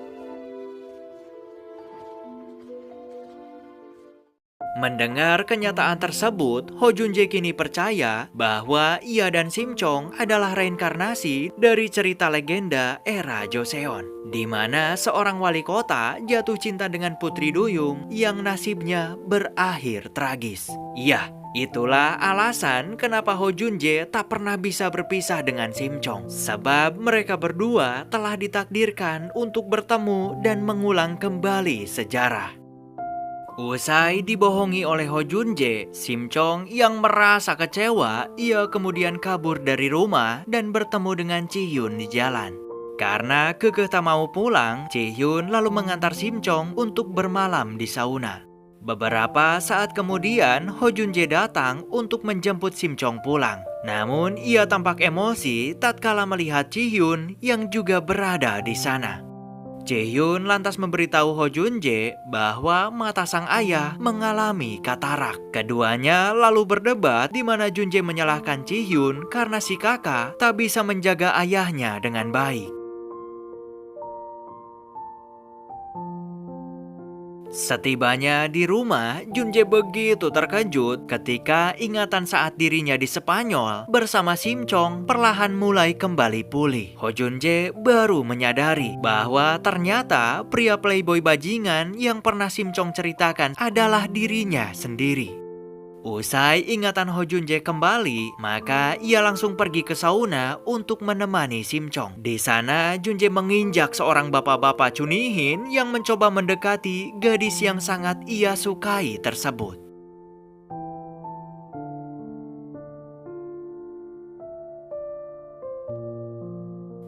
Speaker 1: Mendengar kenyataan tersebut, Ho Junje kini percaya bahwa ia dan Simchong adalah reinkarnasi dari cerita legenda era Joseon, di mana seorang wali kota jatuh cinta dengan putri duyung yang nasibnya berakhir tragis. Ya, itulah alasan kenapa Ho Junje tak pernah bisa berpisah dengan Simchong, sebab mereka berdua telah ditakdirkan untuk bertemu dan mengulang kembali sejarah. Usai dibohongi oleh Ho Junje, Simchong yang merasa kecewa, ia kemudian kabur dari rumah dan bertemu dengan Ji-hyun di jalan. Karena kekeh tak mau pulang, Ji-hyun lalu mengantar Simchong untuk bermalam di sauna. Beberapa saat kemudian, Ho Junje datang untuk menjemput Simchong pulang. Namun, ia tampak emosi tatkala melihat Ji-hyun yang juga berada di sana. Ji-hyun lantas memberitahu Ho Junje bahwa mata sang ayah mengalami katarak. Keduanya lalu berdebat di mana Junje menyalahkan Ji-hyun karena si kakak tak bisa menjaga ayahnya dengan baik. Setibanya di rumah, Junje begitu terkejut ketika ingatan saat dirinya di Spanyol bersama Simchong perlahan mulai kembali pulih. Ho Junje baru menyadari bahwa ternyata pria playboy bajingan yang pernah Simchong ceritakan adalah dirinya sendiri. Usai ingatan Ho Junje kembali, maka ia langsung pergi ke sauna untuk menemani Simchong. Di sana, Junje menginjak seorang bapak-bapak Chunihin yang mencoba mendekati gadis yang sangat ia sukai tersebut.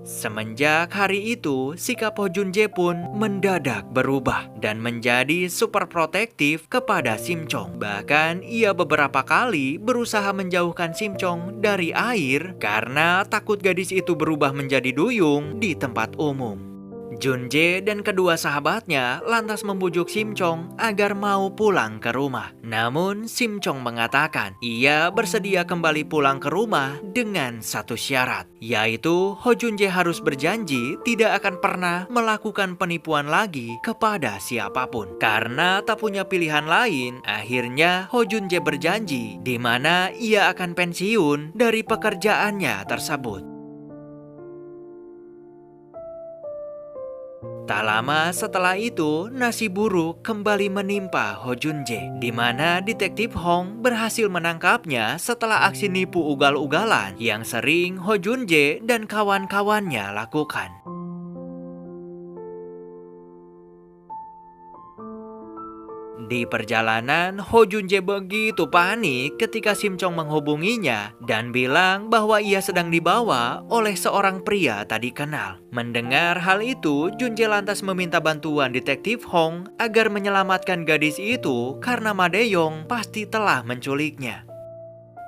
Speaker 1: Semenjak hari itu, sikap Ho Junje pun mendadak berubah dan menjadi super protektif kepada Simchong. Bahkan ia beberapa kali berusaha menjauhkan Simchong dari air karena takut gadis itu berubah menjadi duyung di tempat umum. Junje dan kedua sahabatnya lantas membujuk Simchong agar mau pulang ke rumah. Namun Simchong mengatakan ia bersedia kembali pulang ke rumah dengan satu syarat, yaitu Ho Junje harus berjanji tidak akan pernah melakukan penipuan lagi kepada siapapun. Karena tak punya pilihan lain, akhirnya Ho Junje berjanji di mana ia akan pensiun dari pekerjaannya tersebut. Tak lama setelah itu, nasib buruk kembali menimpa Ho Jun-jae, di mana detektif Hong berhasil menangkapnya setelah aksi nipu ugal-ugalan yang sering Ho Jun-jae dan kawan-kawannya lakukan. Di perjalanan, Ho Jun-jae begitu panik ketika Sim Chong menghubunginya dan bilang bahwa ia sedang dibawa oleh seorang pria tak dikenal. Mendengar hal itu, Jun-jae lantas meminta bantuan detektif Hong agar menyelamatkan gadis itu karena Ma De-yong pasti telah menculiknya.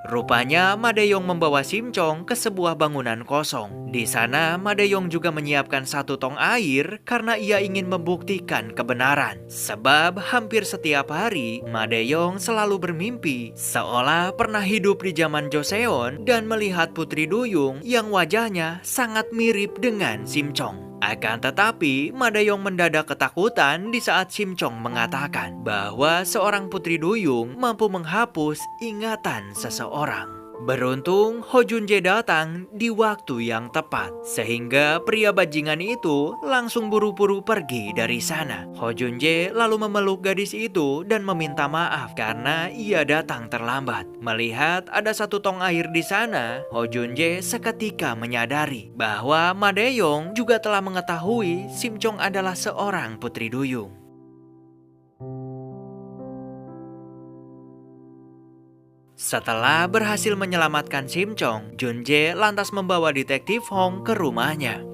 Speaker 1: Rupanya Ma De-yong membawa Sim Chong ke sebuah bangunan kosong. Di sana Ma De-yong juga menyiapkan satu tong air karena ia ingin membuktikan kebenaran. Sebab hampir setiap hari Ma De-yong selalu bermimpi seolah pernah hidup di zaman Joseon dan melihat Putri Duyung yang wajahnya sangat mirip dengan Sim Chong. Akan tetapi, Ma De-yong mendadak ketakutan di saat Sim Chong mengatakan bahwa seorang Putri Duyung mampu menghapus ingatan seseorang. Beruntung Ho Jun-jae datang di waktu yang tepat, sehingga pria bajingan itu langsung buru-buru pergi dari sana. Ho Jun-jae lalu memeluk gadis itu dan meminta maaf karena ia datang terlambat. Melihat ada satu tong air di sana, Ho Jun-jae seketika menyadari bahwa Ma De-yong juga telah mengetahui Sim Chong adalah seorang Putri Duyung. Setelah berhasil menyelamatkan Sim Chong, Jun-jae lantas membawa detektif Hong ke rumahnya.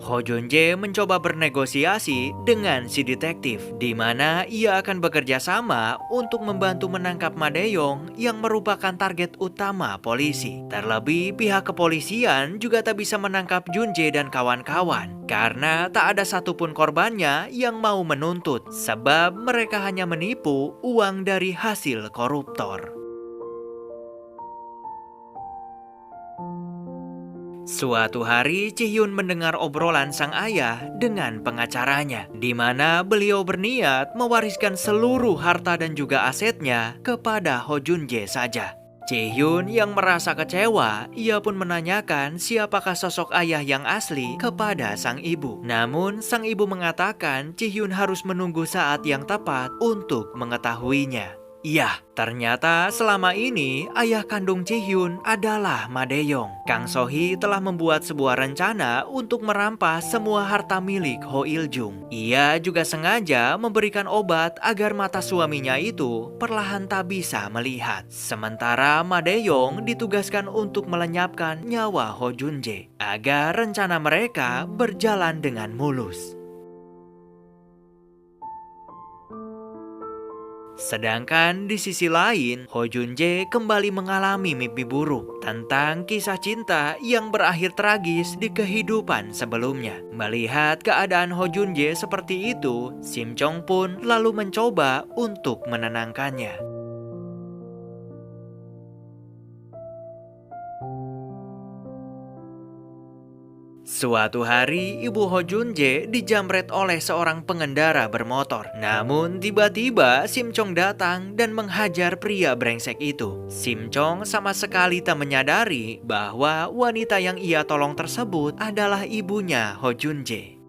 Speaker 1: Ho Jun-jae mencoba bernegosiasi dengan si detektif, di mana ia akan bekerja sama untuk membantu menangkap Ma De-yong yang merupakan target utama polisi. Terlebih, pihak kepolisian juga tak bisa menangkap Jun-jae dan kawan-kawan, karena tak ada satupun korbannya yang mau menuntut, sebab mereka hanya menipu uang dari hasil koruptor. Suatu hari, Ji-hyun mendengar obrolan sang ayah dengan pengacaranya, di mana beliau berniat mewariskan seluruh harta dan juga asetnya kepada Ho Jun-jae saja. Ji-hyun yang merasa kecewa, ia pun menanyakan siapakah sosok ayah yang asli kepada sang ibu. Namun, sang ibu mengatakan Ji-hyun harus menunggu saat yang tepat untuk mengetahuinya. Iya, ternyata selama ini ayah kandung Ji-hyun adalah Ma De-yong. Kang So-hee telah membuat sebuah rencana untuk merampas semua harta milik Ho Il-jung. Ia juga sengaja memberikan obat agar mata suaminya itu perlahan tak bisa melihat. Sementara Ma De-yong ditugaskan untuk melenyapkan nyawa Ho Jun-jae agar rencana mereka berjalan dengan mulus. Sedangkan di sisi lain, Ho Jun-jae kembali mengalami mimpi buruk tentang kisah cinta yang berakhir tragis di kehidupan sebelumnya. Melihat keadaan Ho Jun-jae seperti itu, Sim Chong pun lalu mencoba untuk menenangkannya. Suatu hari, ibu Ho Jun-jae dijamret oleh seorang pengendara bermotor. Namun tiba-tiba Sim Chong datang dan menghajar pria brengsek itu. Sim Chong sama sekali tak menyadari bahwa wanita yang ia tolong tersebut adalah ibunya Ho Jun-jae.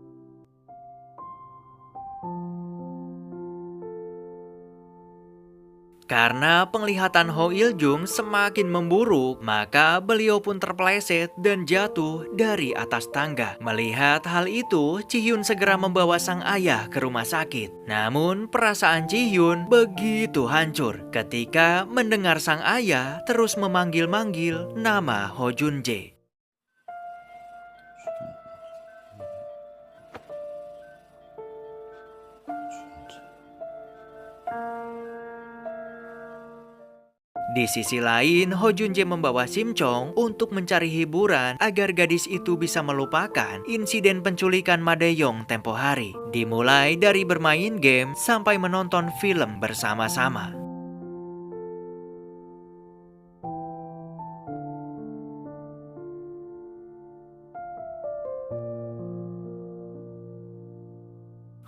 Speaker 1: Karena penglihatan Ho Il-jung semakin memburuk, maka beliau pun terpeleset dan jatuh dari atas tangga. Melihat hal itu, Ji-hyun segera membawa sang ayah ke rumah sakit. Namun perasaan Ji-hyun begitu hancur ketika mendengar sang ayah terus memanggil-manggil nama Ho Jun-jae. Di sisi lain, Ho Jun-jae membawa Sim Chong untuk mencari hiburan agar gadis itu bisa melupakan insiden penculikan Ma De-yong tempo hari. Dimulai dari bermain game sampai menonton film bersama-sama.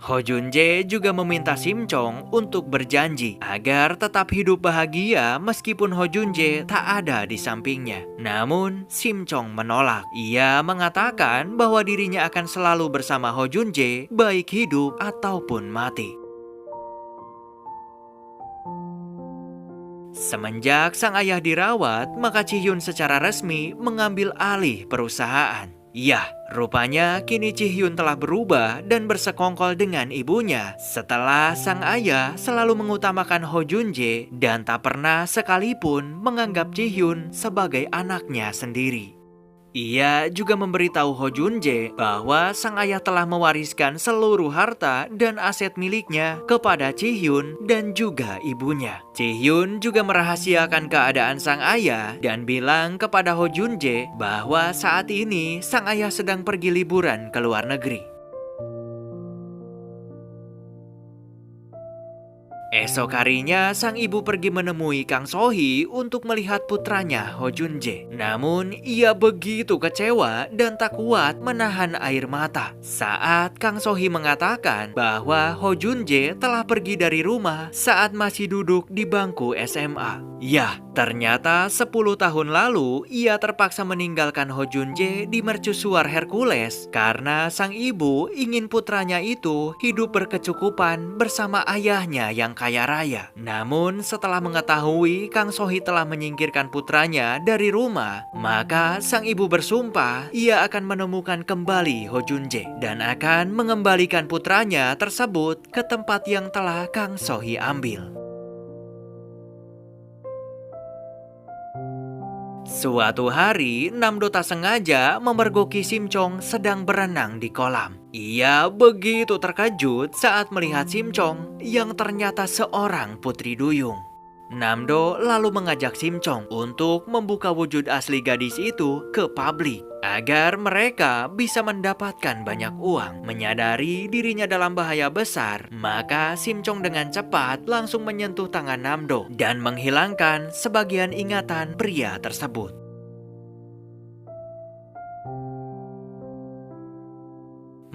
Speaker 1: Ho Junjae juga meminta Sim Chong untuk berjanji agar tetap hidup bahagia meskipun Ho Junjae tak ada di sampingnya. Namun, Sim Chong menolak. Ia mengatakan bahwa dirinya akan selalu bersama Ho Junjae, baik hidup ataupun mati. Semenjak sang ayah dirawat, maka Ji-hyun secara resmi mengambil alih perusahaan. Yah, rupanya kini Ji-hyun telah berubah dan bersekongkol dengan ibunya setelah sang ayah selalu mengutamakan Ho Junjae dan tak pernah sekalipun menganggap Ji-hyun sebagai anaknya sendiri. Ia juga memberitahu Ho Junjae bahwa sang ayah telah mewariskan seluruh harta dan aset miliknya kepada Ji-hyun dan juga ibunya. Ji-hyun juga merahasiakan keadaan sang ayah dan bilang kepada Ho Junjae bahwa saat ini sang ayah sedang pergi liburan ke luar negeri. Esok harinya, sang ibu pergi menemui Kang So-hee untuk melihat putranya Ho Junjae. Namun, ia begitu kecewa dan tak kuat menahan air mata saat Kang So-hee mengatakan bahwa Ho Junjae telah pergi dari rumah saat masih duduk di bangku SMA. Yah, ternyata 10 tahun lalu ia terpaksa meninggalkan Ho Junjae di mercusuar Hercules karena sang ibu ingin putranya itu hidup berkecukupan bersama ayahnya yang kaya raya. Namun setelah mengetahui Kang So-hee telah menyingkirkan putranya dari rumah, maka sang ibu bersumpah ia akan menemukan kembali Ho Junjae dan akan mengembalikan putranya tersebut ke tempat yang telah Kang So-hee ambil. Suatu hari, Namdo tak sengaja memergoki Sim Chong sedang berenang di kolam. Ia begitu terkejut saat melihat Sim Chong yang ternyata seorang putri duyung. Namdo lalu mengajak Sim Chong untuk membuka wujud asli gadis itu ke publik agar mereka bisa mendapatkan banyak uang. Menyadari dirinya dalam bahaya besar, maka Sim Chong dengan cepat langsung menyentuh tangan Namdo dan menghilangkan sebagian ingatan pria tersebut.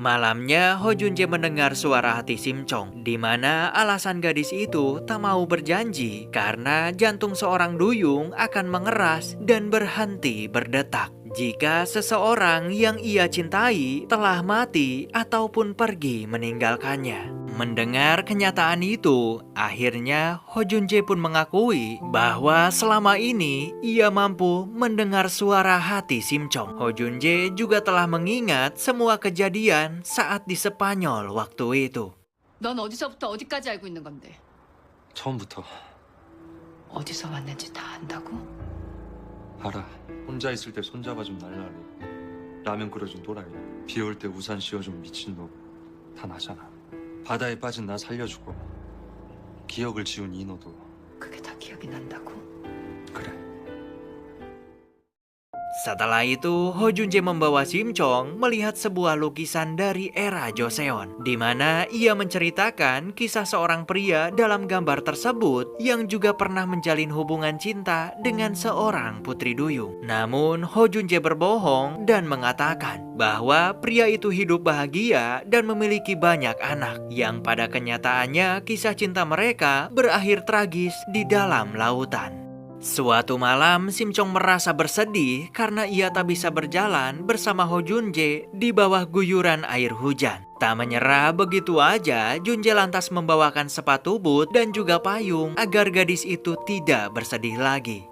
Speaker 1: Malamnya, Ho Junjae mendengar suara hati Sim Chong, di mana alasan gadis itu tak mau berjanji karena jantung seorang duyung akan mengeras dan berhenti berdetak jika seseorang yang ia cintai telah mati ataupun pergi meninggalkannya. Mendengar kenyataan itu, akhirnya Ho Junjae pun mengakui bahwa selama ini ia mampu mendengar suara hati Sim Chong. Ho Junjae juga telah mengingat semua kejadian saat di Spanyol waktu itu.
Speaker 3: 넌 어디서부터 어디까지 알고 있는 건데?
Speaker 4: 처음부터
Speaker 3: 어디서 왔는지 다 안다고?
Speaker 4: 알아. 혼자 있을 때 손잡아준 날라리, 라면 끓여준 또라이, 비 올 때 우산 씌워준 미친놈 다 나잖아. 바다에 빠진 나 살려주고 기억을 지운 이너도
Speaker 3: 그게 다 기억이 난다고?
Speaker 4: 그래.
Speaker 1: Setelah itu, Ho Junjae membawa Sim Chong melihat sebuah lukisan dari era Joseon, di mana ia menceritakan kisah seorang pria dalam gambar tersebut yang juga pernah menjalin hubungan cinta dengan seorang putri duyung. Namun, Ho Junjae berbohong dan mengatakan bahwa pria itu hidup bahagia dan memiliki banyak anak, yang pada kenyataannya kisah cinta mereka berakhir tragis di dalam lautan. Suatu malam, Sim Chong merasa bersedih karena ia tak bisa berjalan bersama Ho Junjae di bawah guyuran air hujan. Tak menyerah begitu aja, Junjae lantas membawakan sepatu boot dan juga payung agar gadis itu tidak bersedih lagi.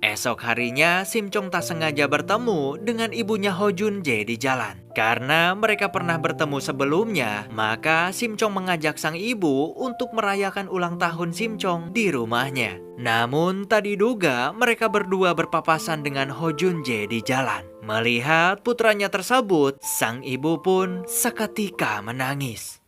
Speaker 1: Esok harinya, Sim Chong tak sengaja bertemu dengan ibunya Ho Junjae di jalan. Karena mereka pernah bertemu sebelumnya, maka Sim Chong mengajak sang ibu untuk merayakan ulang tahun Sim Chong di rumahnya. Namun tak diduga mereka berdua berpapasan dengan Ho Junjae di jalan. Melihat putranya tersebut, sang ibu pun seketika menangis.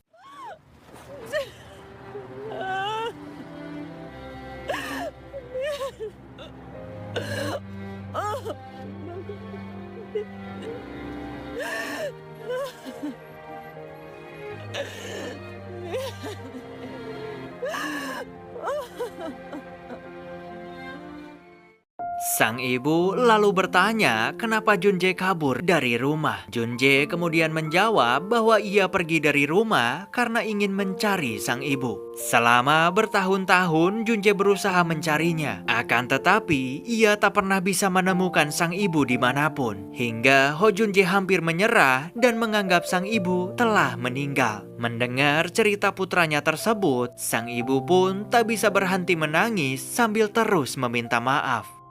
Speaker 1: Sang ibu lalu bertanya kenapa Junje kabur dari rumah. Junje kemudian menjawab bahwa ia pergi dari rumah karena ingin mencari sang ibu. Selama bertahun-tahun Junje berusaha mencarinya. Akan tetapi ia tak pernah bisa menemukan sang ibu dimanapun. Hingga Ho Junje hampir menyerah dan menganggap sang ibu telah meninggal. Mendengar cerita putranya tersebut, sang ibu pun tak bisa berhenti menangis sambil terus meminta maaf.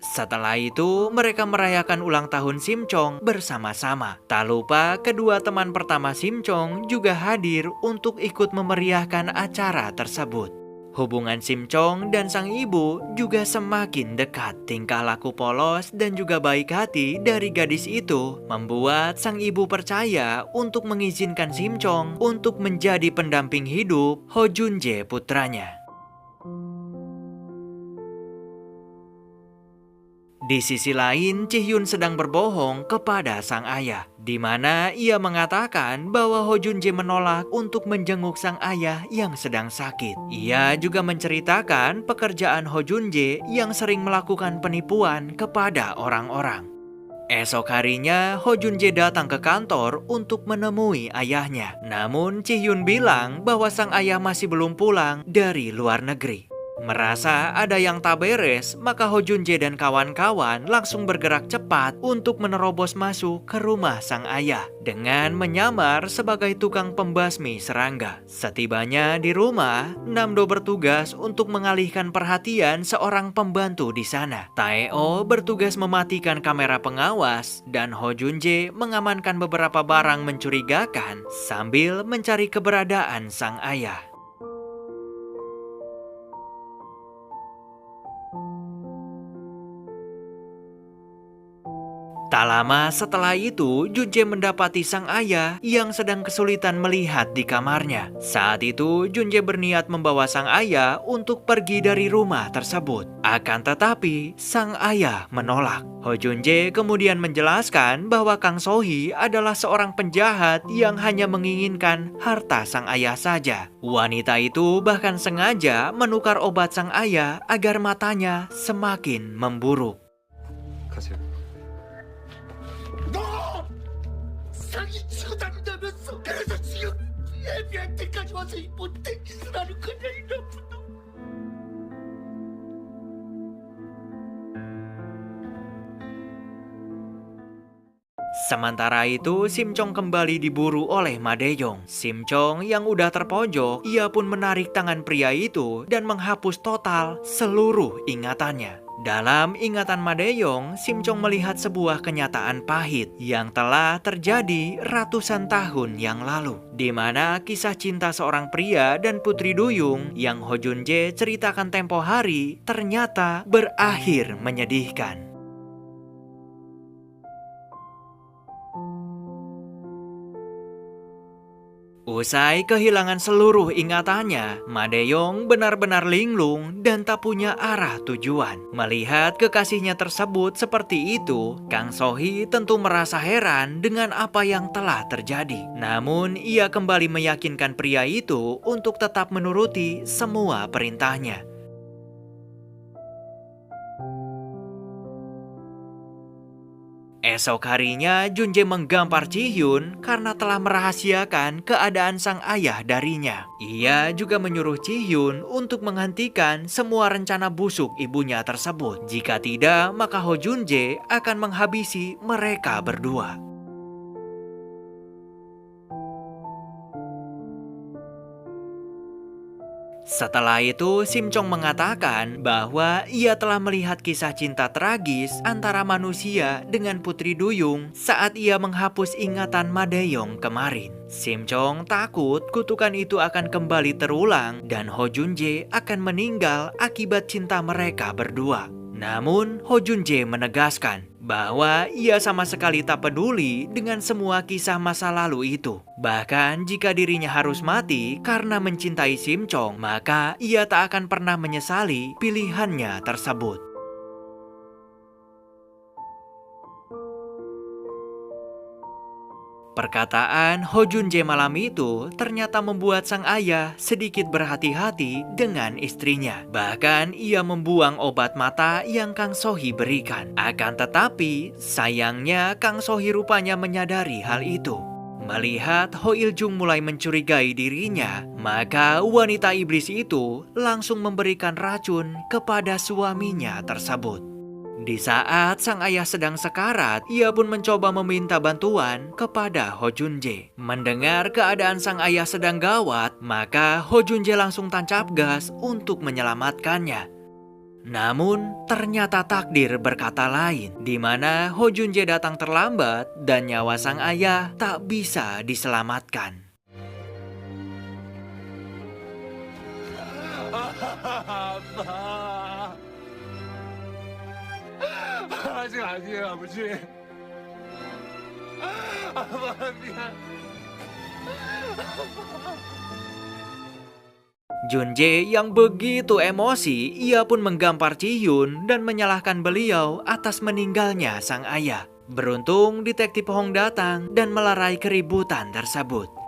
Speaker 1: Setelah itu, mereka merayakan ulang tahun Simchong bersama-sama. Tak lupa, kedua teman pertama Simchong juga hadir untuk ikut memeriahkan acara tersebut. Hubungan Simchong dan sang ibu juga semakin dekat. Tingkah laku polos dan juga baik hati dari gadis itu membuat sang ibu percaya untuk mengizinkan Simchong untuk menjadi pendamping hidup Ho Junje putranya. Di sisi lain, Ji-hyun sedang berbohong kepada sang ayah, di mana ia mengatakan bahwa Ho Junje menolak untuk menjenguk sang ayah yang sedang sakit. Ia juga menceritakan pekerjaan Ho Junje yang sering melakukan penipuan kepada orang-orang. Esok harinya, Ho Junje datang ke kantor untuk menemui ayahnya. Namun, Ji-hyun bilang bahwa sang ayah masih belum pulang dari luar negeri. Merasa ada yang tak beres, maka Ho Junje dan kawan-kawan langsung bergerak cepat untuk menerobos masuk ke rumah sang ayah dengan menyamar sebagai tukang pembasmi serangga. Setibanya di rumah, Namdo bertugas untuk mengalihkan perhatian seorang pembantu di sana. Tae-oh bertugas mematikan kamera pengawas dan Ho Junje mengamankan beberapa barang mencurigakan sambil mencari keberadaan sang ayah. Tak lama setelah itu, Junje mendapati sang ayah yang sedang kesulitan melihat di kamarnya. Saat itu, Junje berniat membawa sang ayah untuk pergi dari rumah tersebut. Akan tetapi, sang ayah menolak. Ho Junje kemudian menjelaskan bahwa Kang Sohee adalah seorang penjahat yang hanya menginginkan harta sang ayah saja. Wanita itu bahkan sengaja menukar obat sang ayah agar matanya semakin memburuk.
Speaker 4: 가세요.
Speaker 5: 너 사기치고 다닌다면서 그래서 지금 애비한테까지 와서 이 못된 짓을 하는 거냐 이 나쁜 놈.
Speaker 1: Sementara itu, Simchong kembali diburu oleh Madeyong. Simchong yang udah terpojok, ia pun menarik tangan pria itu dan menghapus total seluruh ingatannya. Dalam ingatan Madeyong, Simchong melihat sebuah kenyataan pahit yang telah terjadi ratusan tahun yang lalu, di mana kisah cinta seorang pria dan putri duyung yang Ho Junje ceritakan tempo hari ternyata berakhir menyedihkan. Usai kehilangan seluruh ingatannya, Madeyong benar-benar linglung dan tak punya arah tujuan. Melihat kekasihnya tersebut seperti itu, Kang Sohee tentu merasa heran dengan apa yang telah terjadi. Namun, ia kembali meyakinkan pria itu untuk tetap menuruti semua perintahnya. Esok harinya, Junje menggampar Ji-hyun karena telah merahasiakan keadaan sang ayah darinya. Ia juga menyuruh Ji-hyun untuk menghentikan semua rencana busuk ibunya tersebut. Jika tidak, maka Ho Junje akan menghabisi mereka berdua. Setelah itu, Simchong mengatakan bahwa ia telah melihat kisah cinta tragis antara manusia dengan putri duyung saat ia menghapus ingatan Madeyong kemarin. Simchong takut kutukan itu akan kembali terulang dan Ho Junje akan meninggal akibat cinta mereka berdua. Namun, Ho Junje menegaskan bahwa ia sama sekali tak peduli dengan semua kisah masa lalu itu. Bahkan jika dirinya harus mati karena mencintai Simchong, maka ia tak akan pernah menyesali pilihannya tersebut. Perkataan Ho Jun-jae malam itu ternyata membuat sang ayah sedikit berhati-hati dengan istrinya. Bahkan ia membuang obat mata yang Kang Sohee berikan. Akan tetapi, sayangnya Kang Sohee rupanya menyadari hal itu. Melihat Ho Il-jung mulai mencurigai dirinya, maka wanita iblis itu langsung memberikan racun kepada suaminya tersebut. Di saat sang ayah sedang sekarat, ia pun mencoba meminta bantuan kepada Ho Jun-jae. Mendengar keadaan sang ayah sedang gawat, maka Ho Jun-jae langsung tancap gas untuk menyelamatkannya. Namun, ternyata takdir berkata lain, di mana Ho Jun-jae datang terlambat dan nyawa sang ayah tak bisa diselamatkan.
Speaker 5: 아직 아니에요, 아버지. 아빠 미안.
Speaker 1: Jun-jae yang begitu emosi, ia pun menggampar Ji-hyun dan menyalahkan beliau atas meninggalnya sang ayah. Beruntung detektif Hong datang dan melerai keributan tersebut.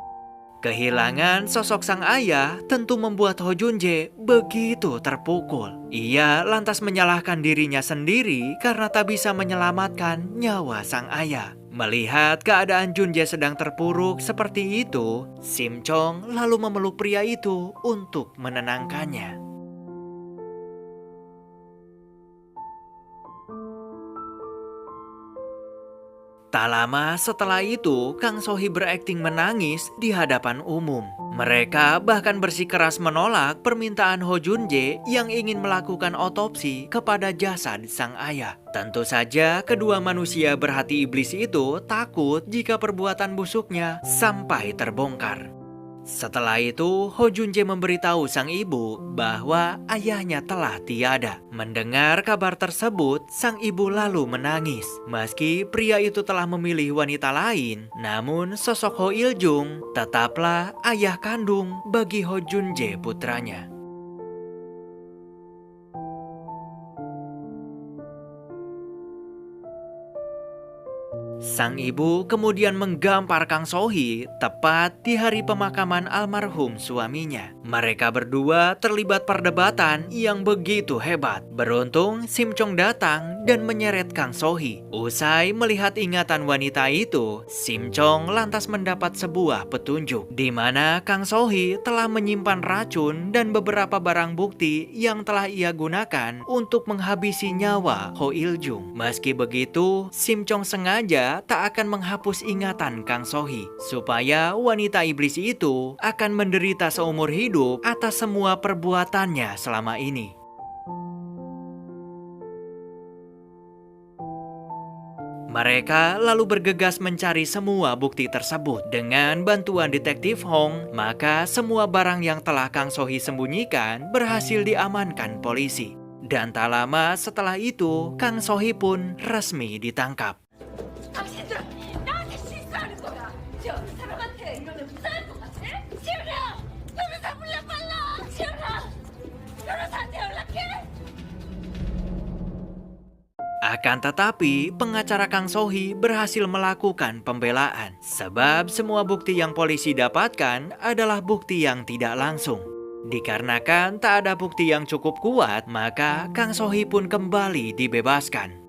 Speaker 1: Kehilangan sosok sang ayah tentu membuat Ho Jun-jae begitu terpukul. Ia lantas menyalahkan dirinya sendiri karena tak bisa menyelamatkan nyawa sang ayah. Melihat keadaan Jun-jae sedang terpuruk seperti itu, Sim Chong lalu memeluk pria itu untuk menenangkannya. Tak lama setelah itu, Kang Sohee berakting menangis di hadapan umum. Mereka bahkan bersikeras menolak permintaan Ho Jun-jae yang ingin melakukan otopsi kepada jasad sang ayah. Tentu saja kedua manusia berhati iblis itu takut jika perbuatan busuknya sampai terbongkar. Setelah itu, Ho Jun-jae memberitahu sang ibu bahwa ayahnya telah tiada. Mendengar kabar tersebut, sang ibu lalu menangis. Meski pria itu telah memilih wanita lain, namun sosok Ho Il-jung tetaplah ayah kandung bagi Ho Jun-jae putranya. Sang ibu kemudian menggampar Kang Sohee tepat di hari pemakaman almarhum suaminya. Mereka berdua terlibat perdebatan yang begitu hebat. Beruntung Sim Chong datang dan menyeret Kang Sohee. Usai melihat ingatan wanita itu, Sim Chong lantas mendapat sebuah petunjuk di mana Kang Sohee telah menyimpan racun dan beberapa barang bukti yang telah ia gunakan untuk menghabisi nyawa Ho Il-jung. Meski begitu, Sim Chong sengaja tak akan menghapus ingatan Kang Sohee supaya wanita iblis itu akan menderita seumur hidup atas semua perbuatannya selama ini. Mereka lalu bergegas mencari semua bukti tersebut. Dengan bantuan detektif Hong, maka semua barang yang telah Kang Sohee sembunyikan berhasil diamankan polisi. Dan tak lama setelah itu, Kang Sohee pun resmi ditangkap.
Speaker 2: 당신들은 나한테 실수하는 거야. 저 사람한테 이러면 무사할 것 같아? 지훈아! 변호사 불러 빨라! 지훈아! 변호사한테 연락해!
Speaker 1: Akan tetapi, pengacara Kang Sohee berhasil melakukan pembelaan. Sebab semua bukti yang polisi dapatkan adalah bukti yang tidak langsung. Dikarenakan tak ada bukti yang cukup kuat, maka Kang Sohee pun kembali dibebaskan.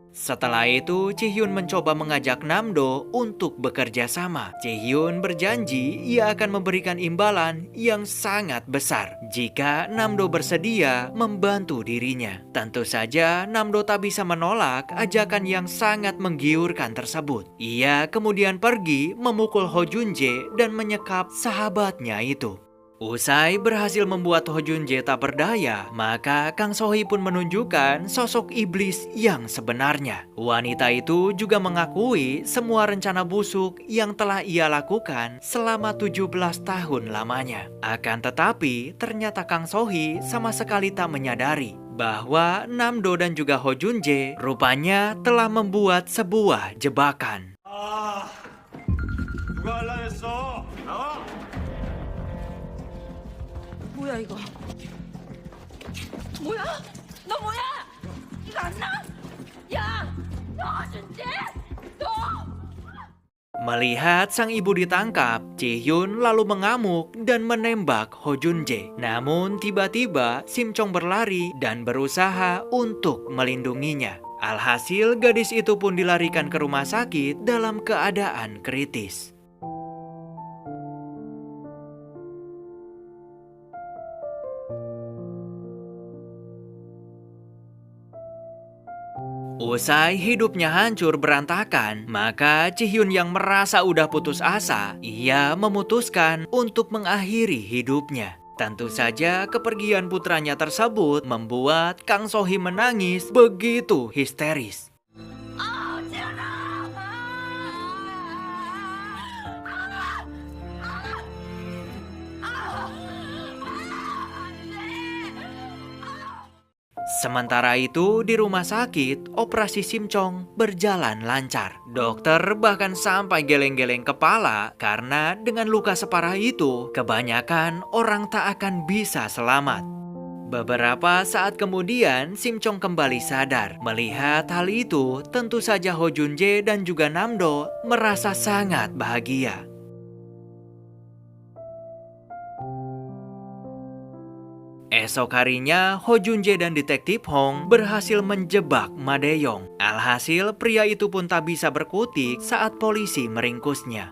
Speaker 1: Setelah itu, Ji-hyun mencoba mengajak Nam-do untuk bekerja sama. Ji-hyun berjanji ia akan memberikan imbalan yang sangat besar jika Nam-do bersedia membantu dirinya. Tentu saja Nam-do tak bisa menolak ajakan yang sangat menggiurkan tersebut. Ia kemudian pergi memukul Ho Jun-jae dan menyekap sahabatnya itu. Usai berhasil membuat Ho Jun-jae tak berdaya, maka Kang Sohee pun menunjukkan sosok iblis yang sebenarnya. Wanita itu juga mengakui semua rencana busuk yang telah ia lakukan selama 17 tahun lamanya. Akan tetapi, ternyata Kang Sohee sama sekali tak menyadari bahwa Nam-do dan juga Ho Jun-jae rupanya telah membuat sebuah jebakan.
Speaker 5: 누가 할라 했어? 나와!
Speaker 2: 뭐야 이거? 뭐야? 너 뭐야? 이거 안 나? 야! 너 어딘데? 너!
Speaker 1: Melihat sang ibu ditangkap, Ji-hyun lalu mengamuk dan menembak Ho Jun-jae. Namun tiba-tiba Sim Chong berlari dan berusaha untuk melindunginya. Alhasil gadis itu pun dilarikan ke rumah sakit dalam keadaan kritis. Usai hidupnya hancur berantakan, maka Ji-hyun yang merasa udah putus asa, ia memutuskan untuk mengakhiri hidupnya. Tentu saja kepergian putranya tersebut membuat Kang So-hee menangis begitu histeris. Sementara itu, di rumah sakit, operasi Sim Chong berjalan lancar. Dokter bahkan sampai geleng-geleng kepala karena dengan luka separah itu, kebanyakan orang tak akan bisa selamat. Beberapa saat kemudian, Sim Chong kembali sadar. Melihat hal itu, tentu saja Ho Jun-jae dan juga Namdo merasa sangat bahagia. Esok harinya, Ho Jun-jae dan detektif Hong berhasil menjebak Ma De-yong. Alhasil, pria itu pun tak bisa berkutik saat polisi meringkusnya.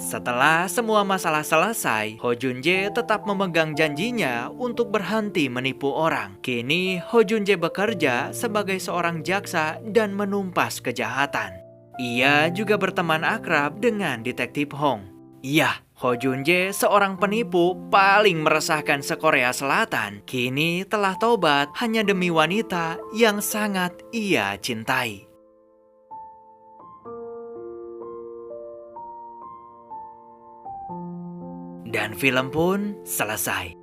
Speaker 1: Setelah semua masalah selesai, Ho Jun-jae tetap memegang janjinya untuk berhenti menipu orang. Kini, Ho Jun-jae bekerja sebagai seorang jaksa dan menumpas kejahatan. Ia juga berteman akrab dengan detektif Hong. Iya, Ho Jun-jae, seorang penipu paling meresahkan se-Korea Selatan, kini telah tobat hanya demi wanita yang sangat ia cintai. Dan film pun selesai.